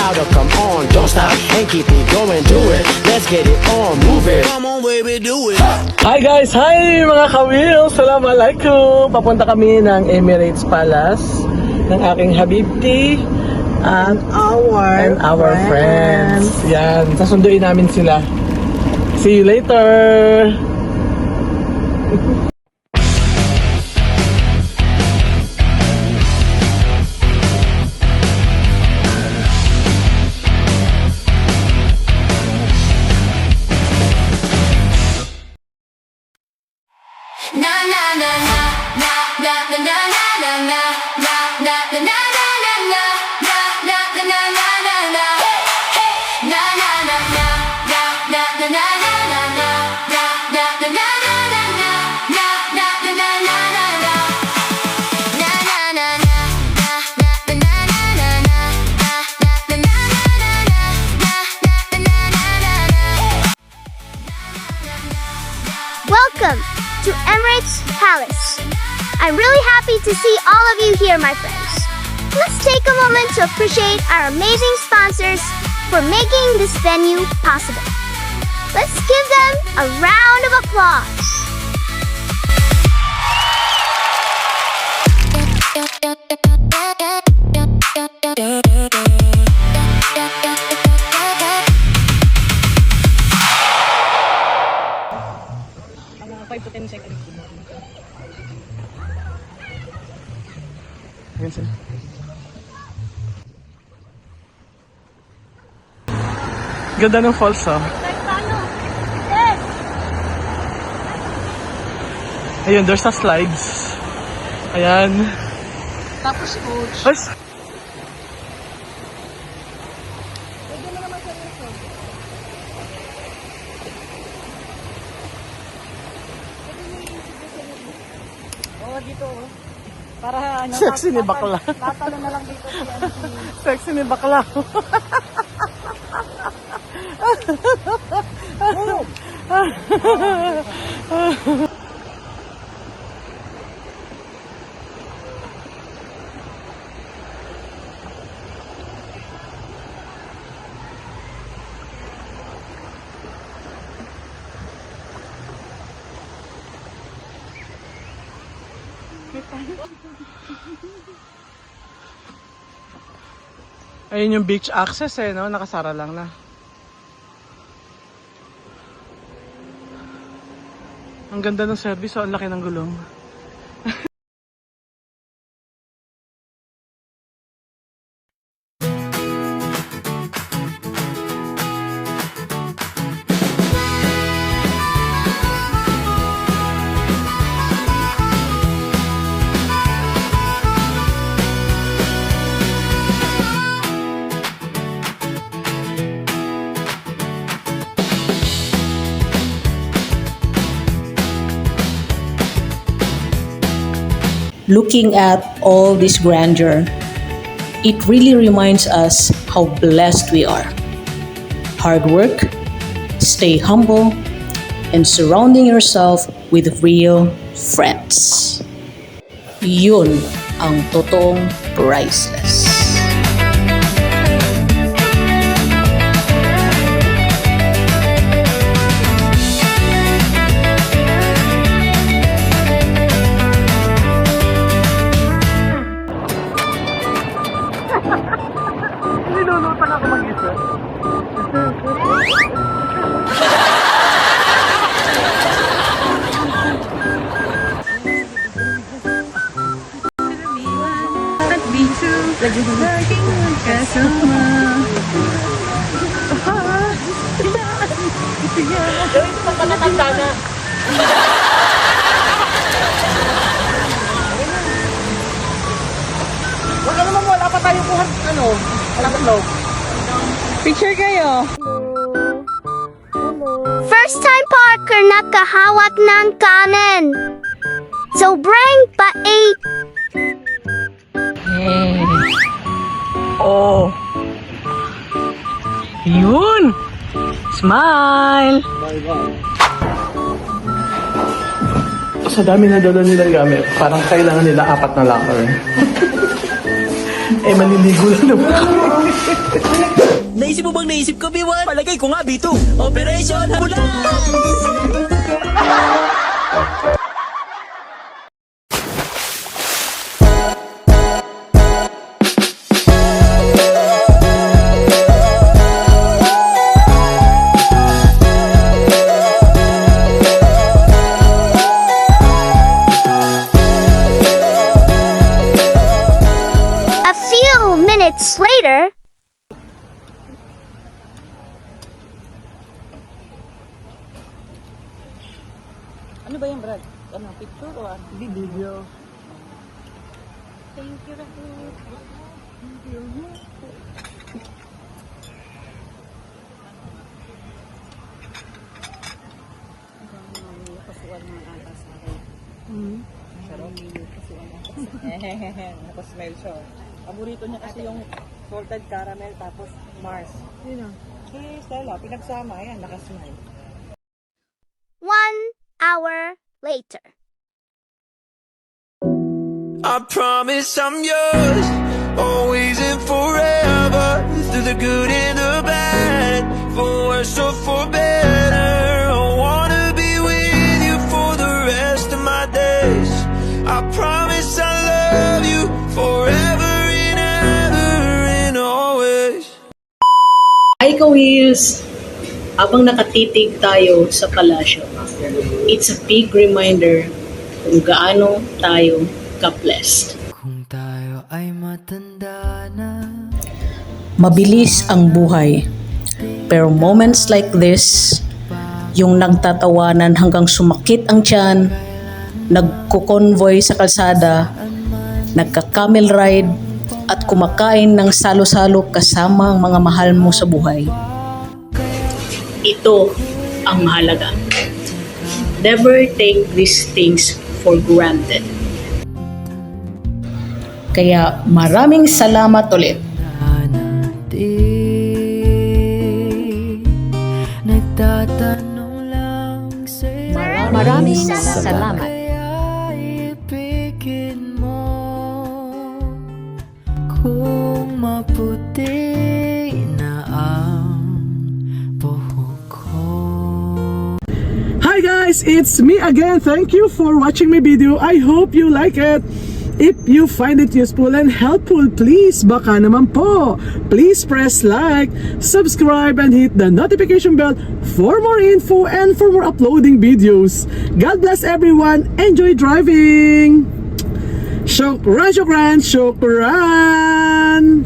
louder, come on, don't stop and keep it going, do it. Let's get it on, move it. Come on, baby, do it. Hi guys! Hi mga kawil! Assalamualaikum! Papunta kami ng Emirates Palace ng aking Habibti and our friends. Yan, sasunduin namin sila. See you later! Welcome to Emirates Palace. I'm really happy to see all of you here, my friends. Let's take a moment to appreciate our amazing sponsors for making this venue possible. Let's give them a round of applause. Ayan sila. Ganda ng falls, oh. Ayun, there's a slides. Ayan. Tapos coach. Ay! Oo, dito oh. Para ano, Sexy ni bakla. tatalo na lang dito si ano si Sexy ni bakla. Ayun yung beach access no? Nakasara lang na. Ang ganda ng service, ang laki ng gulong. Looking at all this grandeur, it really reminds us how blessed we are. Hard work, stay humble, and surrounding yourself with real friends. Yun ang totoong priceless. Nilulutan ako mag-isa. at bisu laging magkasama. Gawin ko pa natanda na. Wala naman, wala pa tayo kuhan, tatlo. Picture kayo. First time Parker nakahawak ng kanin. Sobrang bait. Oh. Yun. Smile. Sa dami na dala nilang gamit, parang kailangan nila 4 na locker. Eh, maliligo lang naman kami. Naisip mo bang naisip ko, B1? Palagay ko nga, B2. Operation Habulan! A few minutes later, Ano ba yung Brad? Ano, picture o ano? Hindi, video. Thank you, Rahul. Thank you. Kasuan mga ata sa akin. Sarap. Kasuan ata sa akin. Nakasmile siya. Paborito niya kasi yung salted caramel tapos Mars. Yun o. Si Stella, pinagsama. Ayan, nakasmile. 1 hour later. I promise I'm yours, always and forever. Through the good and the bad, for worse or for better. I wanna be with you for the rest of my days. I promise I love you forever and ever and always. Hi, Kawheels! Habang nakatitig tayo sa palasyo, it's a big reminder kung gaano tayo ka-blessed. Kung tayo ay matanda na. Mabilis ang buhay, pero moments like this, yung nagtatawanan hanggang sumakit ang tiyan, nagko-convoy sa kalsada, nagka-camel ride, at kumakain ng salo-salo kasama ang mga mahal mo sa buhay. Ito ang mahalaga. Never take these things for granted. Kaya maraming salamat ulit. Nagtatanong lang sa'yo. Maraming salamat. Kaya ibigin mo kung maputi na ang buhok ko. Hi guys, it's me again. Thank you for watching my video. I hope you like it. If you find it useful and helpful, please baka naman po, please press like, subscribe, and hit the notification bell for more info and for more uploading videos. God bless everyone. Enjoy driving. Shukran, shukran, shukran.